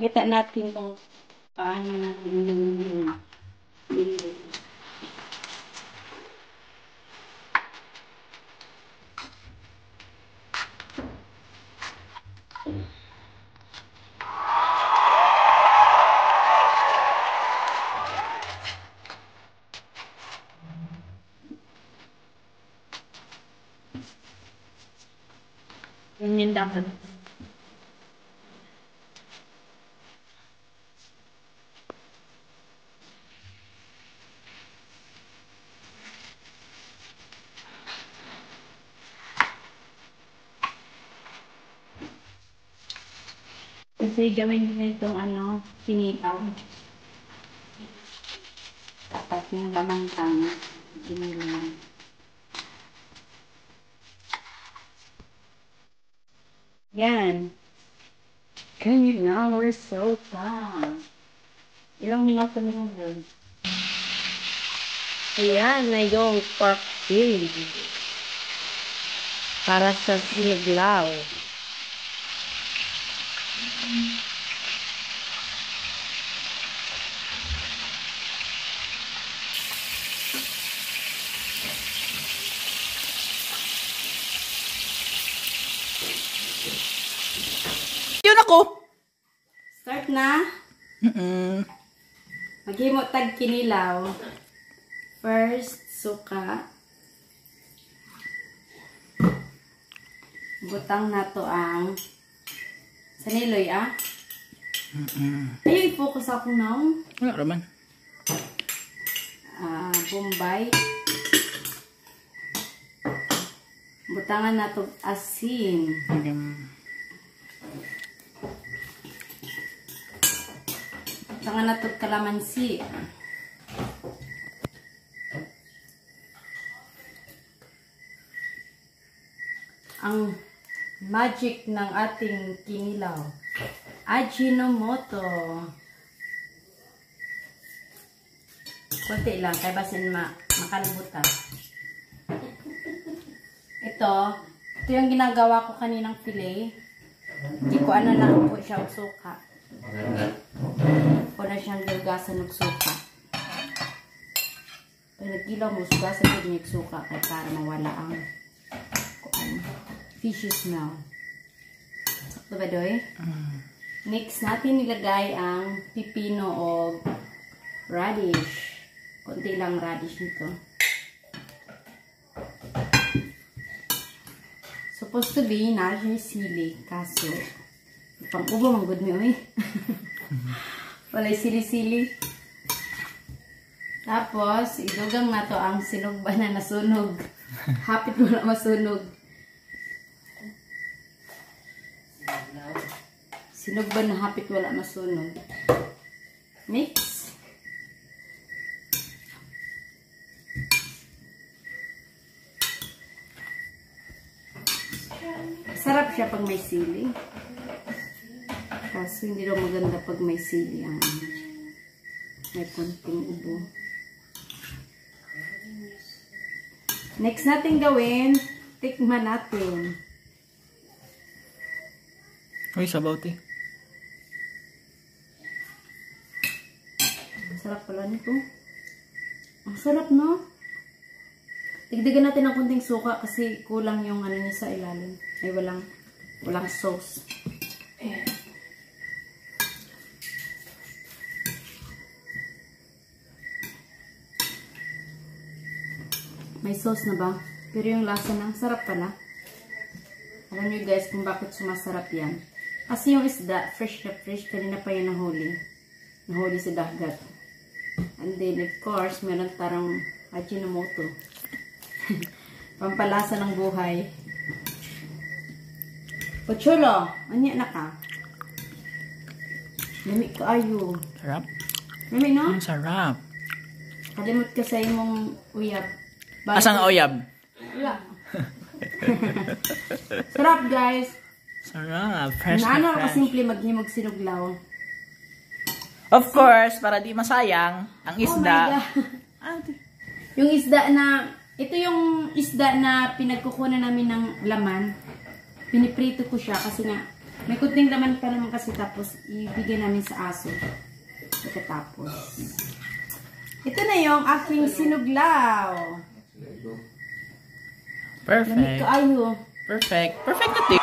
Kita natin kung paano natin yung yung dapat. Kasi gawin nyo itong sinigaw. Tapos yung lamang tang, ginilang. Yan. Can you know we're so fun? Ilang minuto na yun. Ayan na yung pork pig. Para sa siniglaw. Yun ako! Start na? Maghimo tag kinilaw. First, suka. Butang na to ang saniloy, Ayun, i-focus ako ng Wala naman. Bombay. Butangan na to asin. Butangan na to kalamansi. Ang magic ng ating kinilaw. Ajinomoto. Kunti lang, kaya basin makalibutan. Ito yung ginagawa ko kaninang fillet. Hindi ko lang po siya suka. O na siyang gagasan ng suka. Pag nagkilaw mo, sugasan ko din yung suka kaya para mawala ang fishy smell. Sakto ba, Doy? Next natin nilagay ang pipino o radish. Konti lang radish nito. Supposed to be natin sili. Kaso, pang-ubo mang good me, Walay sili-sili. Tapos, idugang na to ang sinugba na nasunog. Hapit wala masunog. Sinugba na hapit wala masunog. Mix. Sarap siya pag may sili. Kaso hindi daw maganda pag may sili ang may konting ubo. Next natin gawin, tikman natin. Uy, sabaw ti. Ang sarap pala nito. Ang sarap, no? Tigdigan natin ng konting suka kasi kulang yung niya sa ilalim. Ay, walang sauce. May sauce na ba? Pero yung lasa ng sarap pala. Alam niyo guys kung bakit sumasarap yan. Kasi yung isda, fresh na fresh. Kanina pa yan nahuli. Nahuli sa dagat. And then of course, meron tarang Ajinomoto. Pampalasa ng buhay. Pocholo, anya na ka? Lami ko ayo. Sarap. Lami, no? Ang sarap. Kalimot ka sa imong uyab. Asang oyab? Wala. Sarap, guys. Sarap. Fresh Naano na ako fresh. simple maghimog sinuglaw. Of course, para di masayang ang isda. Oh my God. Yung isda na, ito yung isda na pinagkukunan namin ng laman. Piniprito ko siya kasi nga May kunting laman pa naman kasi tapos ibigay namin sa aso. Pagkatapos. Ito na yung aking sinuglaw. Lamig Perfect. kaayo. Perfect. Perfect na